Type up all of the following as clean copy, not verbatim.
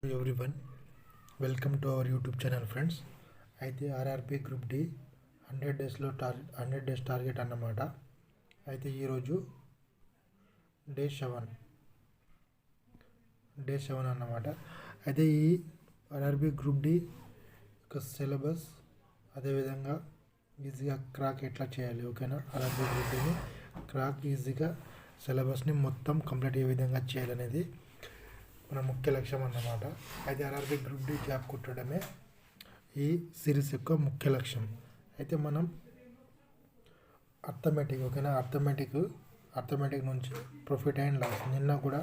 Everyone welcome to our YouTube channel friends. అయితే RRB group D 100 days target అన్నమాట. అయితే ఈరోజు డే 7 అన్నమాట. అయితే ఈ ఆర్ఆర్బి గ్రూప్ డి యొక్క సిలబస్ అదేవిధంగా ఈజీగా క్రాక్ ఎట్లా చేయాలి, ఓకేనా? ఆర్ఆర్బి గ్రూప్ డిని క్రాక్ ఈజీగా సిలబస్ని మొత్తం కంప్లీట్ ఏ విధంగా చేయాలనేది మన ముఖ్య లక్ష్యం అన్నమాట. అయితే ఆర్ఆర్బి గ్రూప్ డి జాబ్ కొట్టడమే ఈ సిరీస్ యొక్క ముఖ్య లక్ష్యం. అయితే మనం అర్థమెటిక్, ఓకేనా? అర్థమెటిక్ నుంచి ప్రాఫిట్ అండ్ లాస్ నిన్న కూడా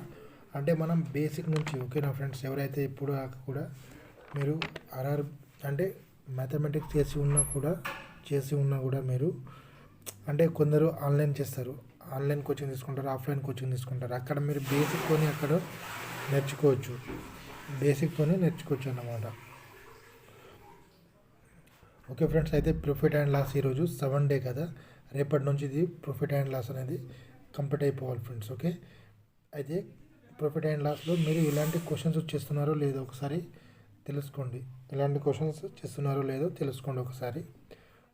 అంటే మనం బేసిక్ నుంచి, ఓకేనా ఫ్రెండ్స్? ఎవరైతే ఇప్పుడు కూడా మీరు అంటే మ్యాథమెటిక్స్ చేసి ఉన్నా కూడా మీరు అంటే కొందరు ఆన్లైన్ చేస్తారు, ఆన్లైన్ కోచింగ్ తీసుకుంటారు, ఆఫ్లైన్ కోచింగ్ తీసుకుంటారు. అక్కడ మీరు బేసిక్తోని అక్కడ నేర్చుకోవచ్చు అన్నమాట. ఓకే ఫ్రెండ్స్, అయితే ప్రాఫిట్ అండ్ లాస్ ఈరోజు 7 డే కదా, రేపటి నుంచి ఇది ప్రాఫిట్ అండ్ లాస్ అనేది కంప్లీట్ అయిపోవాలి ఫ్రెండ్స్. ఓకే, అయితే ప్రాఫిట్ అండ్ లాస్లో మీరు ఇలాంటి క్వశ్చన్స్ చేస్తున్నారో లేదో ఒకసారి తెలుసుకోండి. ఒకసారి.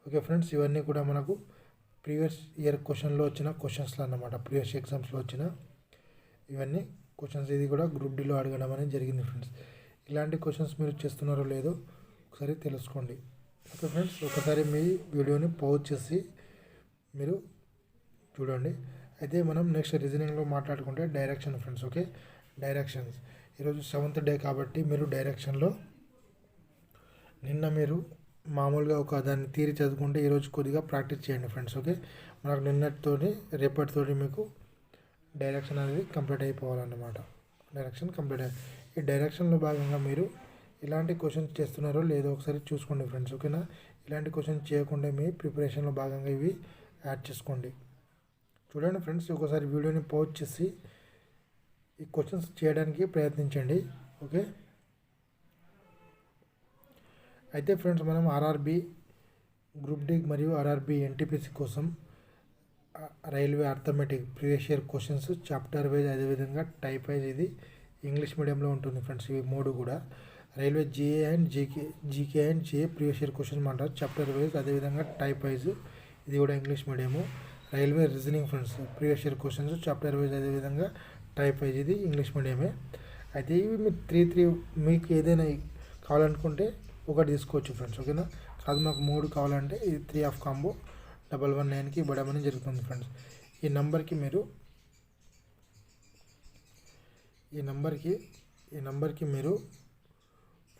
ఓకే ఫ్రెండ్స్, ఇవన్నీ కూడా మనకు ప్రీవియస్ ఇయర్ క్వశ్చన్లో వచ్చిన క్వశ్చన్స్లో అన్నమాట. ప్రీవియస్ ఎగ్జామ్స్లో వచ్చిన ఇవన్నీ క్వశ్చన్స్. ఇది కూడా గ్రూప్ డిలో అడగడం అనేది జరిగింది ఫ్రెండ్స్. ఇలాంటి క్వశ్చన్స్ మీరు చేస్తున్నారో లేదో ఒకసారి తెలుసుకోండి. ఓకే ఫ్రెండ్స్, ఒకసారి మీ వీడియోని పాజ్ చేసి మీరు చూడండి. అయితే మనం నెక్స్ట్ రీజనింగ్లో మాట్లాడుకుంటే డైరెక్షన్ ఫ్రెండ్స్. ఓకే, డైరెక్షన్స్ ఈరోజు 7th డే కాబట్టి మీరు డైరెక్షన్లో నిన్న మీరు మామూలుగా ఒక దాన్ని తీరి చదువుకుంటే ఈరోజు కొద్దిగా ప్రాక్టీస్ చేయండి ఫ్రెండ్స్. ఓకే, మనకు నిన్నటితోని రేపటితోటి మీకు డైరెక్షన్ అనేది కంప్లీట్ అయిపోవాలన్నమాట. ఈ డైరెక్షన్లో భాగంగా మీరు ఇలాంటి క్వశ్చన్స్ చేస్తున్నారో లేదో ఒకసారి చూసుకోండి ఫ్రెండ్స్. ఓకేనా? ఇలాంటి క్వశ్చన్స్ చేయకుండా మీ ప్రిపరేషన్లో భాగంగా ఇవి యాడ్ చేసుకోండి. చూడండి ఫ్రెండ్స్, ఒకసారి వీడియోని పాజ్ చేసి ఈ క్వశ్చన్స్ చేయడానికి ప్రయత్నించండి. ఓకే, అయితే ఫ్రెండ్స్ మనం ఆర్ఆర్బి గ్రూప్ డి మరియు ఆర్ఆర్బి ఎన్టీపీసీ కోసం railway arithmetic previous year questions chapter wise అదేవిధంగా టైప్ వైజ్ ఇది ఇంగ్లీష్ మీడియంలో ఉంటుంది ఫ్రెండ్స్. ఇవి 3 కూడా railway GA and GK previous year questions అంటారు చాప్టర్ వైజ్, అదేవిధంగా టైప్ వైజ్ ఇది కూడా English medium. Railway reasoning friends previous year questions chapter wise అదేవిధంగా టైప్ వైజ్ ఇది ఇంగ్లీష్ మీడియమే. అయితే ఇవి మీరు 3 మీకు ఏదైనా కావాలనుకుంటే ఒకటి తీసుకోవచ్చు ఫ్రెండ్స్. ఓకేనా? కాదు మాకు 3 కావాలంటే ఇది 3 ఆఫ్ కాంబో 119కి ఇవ్వడం అనేది జరుగుతుంది ఫ్రెండ్స్. ఈ నంబర్కి మీరు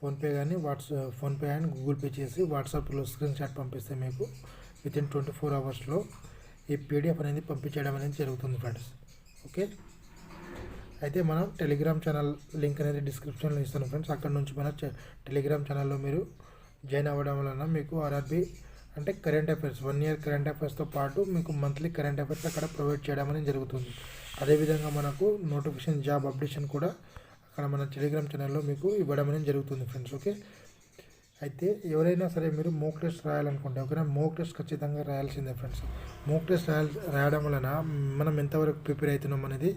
ఫోన్పే కానీ ఫోన్పే అండ్ గూగుల్ పే చేసి వాట్సాప్లో స్క్రీన్ షాట్ పంపిస్తే మీకు వితిన్ 24 అవర్స్లో ఈ పీడిఎఫ్ అనేది పంపించడం అనేది జరుగుతుంది ఫ్రెండ్స్. ఓకే, అయితే మనం టెలిగ్రామ్ ఛానల్ లింక్ అనేది డిస్క్రిప్షన్లో ఇస్తాను ఫ్రెండ్స్. అక్కడ నుంచి మన టెలిగ్రామ్ ఛానల్లో మీరు జాయిన్ అవ్వడం వలన మీకు ఆర్ఆర్బి అంటే కరెంట్ అఫైర్స్ 1 ఇయర్ కరెంట్ అఫైర్స్తో పాటు మీకు మంత్లీ కరెంట్ అఫైర్స్ అక్కడ ప్రొవైడ్ చేయడం అనేది జరుగుతుంది. అదేవిధంగా మనకు నోటిఫికేషన్ జాబ్ అప్డేషన్ కూడా అక్కడ మన టెలిగ్రామ్ ఛానల్లో మీకు ఇవ్వడం అనేది జరుగుతుంది ఫ్రెండ్స్. ఓకే, అయితే ఎవరైనా సరే మీరు మోక్ టెస్ట్ రాయాలనుకుంటే, ఓకేనా? మోక్ టెస్ట్ ఖచ్చితంగా రాయాల్సిందే ఫ్రెండ్స్. మోక్ టెస్ట్ రాయడం వలన మనం ఎంతవరకు ప్రిపేర్ అవుతున్నాం అనేది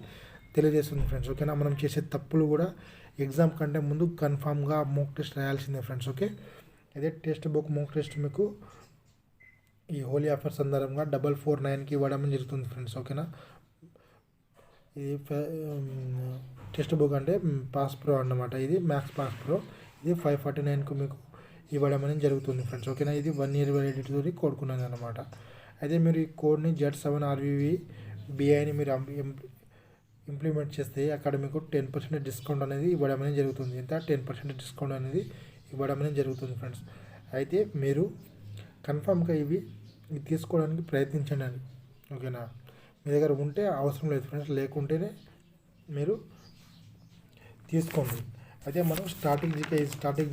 తెలియజేస్తుంది ఫ్రెండ్స్. ఓకేనా? మనం చేసే తప్పులు కూడా ఎగ్జామ్ కంటే ముందు కన్ఫామ్గా మోక్ టెస్ట్ రాయాల్సిందే ఫ్రెండ్స్. ఓకే, అదే టెక్స్ట్ బుక్ మోక్ టెస్ట్ మీకు ఈ హోలీ ఆఫర్ సందర్భంగా 449కి ఇవ్వడం జరుగుతుంది ఫ్రెండ్స్. ఓకేనా? ఇది టెక్స్ట్ బుక్ అంటే పాస్ ప్రో అన్నమాట. ఇది మ్యాథ్స్ పాస్ ప్రో, ఇది 549కు మీకు ఇవ్వడం అనేది జరుగుతుంది ఫ్రెండ్స్. ఓకేనా? ఇది 1 ఇయర్ వ్యాలిడిటీతో కోరుకున్నాను అనమాట. అయితే మీరు ఈ కోడ్ని Z7RVVBIని మీరు ఇంప్లిమెంట్ చేస్తే అక్కడ మీకు 10% డిస్కౌంట్ అనేది ఇవ్వడం అనేది జరుగుతుంది. ఎంత 10% డిస్కౌంట్ అనేది ఇవ్వడం అనేది జరుగుతుంది ఫ్రెండ్స్. అయితే మీరు కన్ఫామ్గా ఇవి తీసుకోవడానికి ప్రయత్నించండి అని. ఓకేనా? మీ దగ్గర ఉంటే అవసరం లేదు ఫ్రెండ్స్, లేకుంటేనే మీరు తీసుకోండి. అయితే మనం స్టాటిక్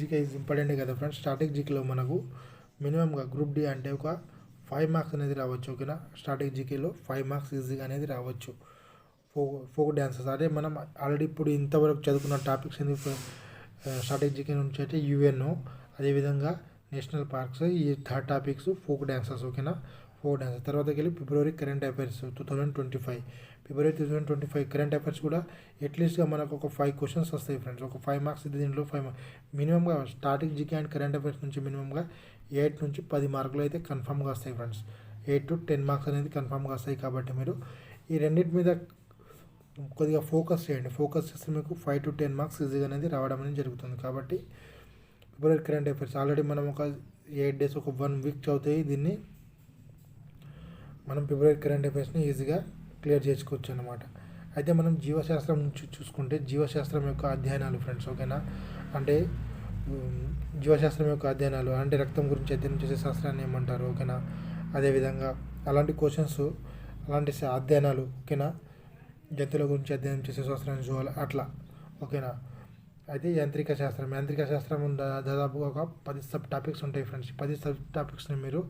జీకే ఈజ్ ఇంపార్టెంట్ కదా ఫ్రెండ్స్. స్టాటిక్ జీకేలో మనకు మినిమంగా గ్రూప్ డి అంటే ఒక 5 మార్క్స్ అనేది రావచ్చు. ఓకేనా? స్టాటిక్ జీకేలో 5 మార్క్స్ ఈజీగా అనేది రావచ్చు. ఫోక్ డ్యాన్సెస్ అదే మనం ఆల్రెడీ ఇప్పుడు ఇంతవరకు చదువుకున్న టాపిక్స్ ఎందుకు స్టాటిక్ జీకే నుంచి అయితే యుఎన్ఓ అదేవిధంగా నేషనల్ పార్క్స్ ఈ 3 టాపిక్స్ ఫోక్ డ్యాన్సెస్. ఓకేనా? 4 డ్యాన్సెస్ తర్వాతకి వెళ్ళి ఫిబ్రవరి కరెంట్ అఫైర్స్ 2025 ఫిబ్రవరి 2025 కరెంట్ అఫైర్స్ కూడా అట్లీస్ట్గా మనకు ఒక 5 క్వశ్చన్స్ వస్తాయి ఫ్రెండ్స్. ఒక 5 మార్క్స్ దీంట్లో 5 మినిమంగా starting GK and current affairs నుంచి మినిమంగా 8 నుంచి 10 మార్కులు అయితే కన్ఫామ్గా వస్తాయి ఫ్రెండ్స్. 8 to 10 మార్క్స్ అనేది కన్ఫామ్గా వస్తాయి. కాబట్టి మీరు ఈ రెండింటి మీద కొద్దిగా ఫోకస్ చేయండి. ఫోకస్ చేస్తే మీకు 5 to 10 మార్క్స్ ఈజీగా అనేది రావడం అనేది జరుగుతుంది. కాబట్టి ఫిబ్రవరి కరెంట్ అఫైర్స్ ఆల్రెడీ మనం ఒక 8 days ఒక 1 week చదివితే దీన్ని మనం ఫిబ్రవరి కరెంట్ అఫైర్స్ని ఈజీగా క్లియర్ చేసుకోవచ్చు అన్నమాట. అయితే మనం జీవశాస్త్రం నుంచి చూసుకుంటే జీవశాస్త్రం యొక్క అధ్యయనాలు ఫ్రెండ్స్, ఓకేనా. అంటే జీవశాస్త్రం యొక్క అధ్యయనాలు అంటే రక్తం గురించి అధ్యయనం చేసే శాస్త్రాన్ని ఏమంటారు, ఓకేనా. అదేవిధంగా అలాంటి క్వశ్చన్స్, అలాంటి అధ్యయనాలు, ఓకేనా. జంతువుల గురించి అధ్యయనం చేసే శాస్త్రాన్ని చూడాలి అట్లా, ఓకేనా. అయితే యాంత్రిక శాస్త్రం దాదాపుగా ఒక 10 సబ్ టాపిక్స్ ఉంటాయి ఫ్రెండ్స్. 10 సబ్ టాపిక్స్ని మీరు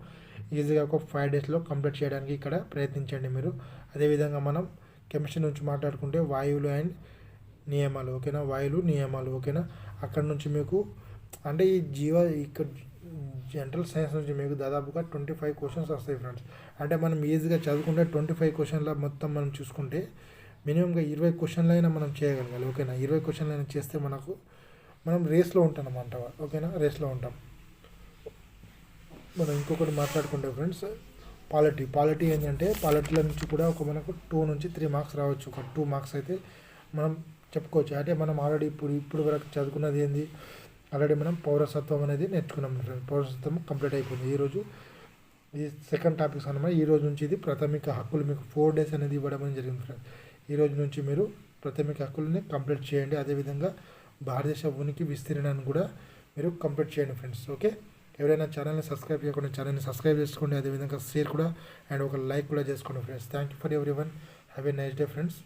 ఈజీగా ఒక 5 daysలో కంప్లీట్ చేయడానికి ఇక్కడ ప్రయత్నించండి మీరు. అదేవిధంగా మనం కెమిస్ట్రీ నుంచి మాట్లాడుకుంటే వాయువులు అండ్ నియమాలు, ఓకేనా. వాయువులు నియమాలు, ఓకేనా. అక్కడ నుంచి మీకు అంటే ఈ ఇక్కడ జనరల్ సైన్స్ నుంచి మీకు దాదాపుగా 25 క్వశ్చన్స్ వస్తాయి ఫ్రెండ్స్. అంటే మనం ఈజీగా చదువుకుంటే 25 క్వశ్చన్ల మొత్తం మనం చూసుకుంటే మినిమంగా 20 క్వశ్చన్లు అయినా మనం చేయగలగాలి, ఓకేనా. 20 క్వశ్చన్లు అయినా చేస్తే మనం రేస్లో ఉంటాం అన్నమాట, ఓకేనా. రేస్లో ఉంటాం. మనం ఇంకొకటి మాట్లాడుకుంటే ఫ్రెండ్స్ పాలిటీ ఏంటంటే పాలిటీల నుంచి కూడా ఒక మనకు 2 నుంచి 3 మార్క్స్ రావచ్చు. ఒక 2 మార్క్స్ అయితే మనం చెప్పుకోవచ్చు. అంటే మనం ఆల్రెడీ ఇప్పుడు వరకు చదువుకున్నది ఏంది, ఆల్రెడీ మనం పౌరసత్వం అనేది నేర్చుకున్నాం ఫ్రెండ్స్. పౌరసత్వం కంప్లీట్ అయిపోయింది. ఈరోజు ఈ సెకండ్ టాపిక్స్ అన్నమాట. ఈ రోజు నుంచి ఇది ప్రాథమిక హక్కులు మీకు 4 days అనేది ఇవ్వడం అనేది జరిగింది ఫ్రెండ్స్. ఈ రోజు నుంచి మీరు ప్రాథమిక హక్కులని కంప్లీట్ చేయండి. అదేవిధంగా భారతదేశ ఉనికి విస్తీర్ణాన్ని కూడా మీరు కంప్లీట్ చేయండి ఫ్రెండ్స్, ఓకే. ఎవరైనా ఛానల్ని సబ్స్క్రైబ్ చేయకుండా ఛానల్ని సబ్స్క్రైబ్ చేసుకోండి. అదేవిధంగా షేర్ కూడా అండ్ ఒక లైక్ కూడా చేసుకోండి friends. Thank you for everyone. Have a nice day friends.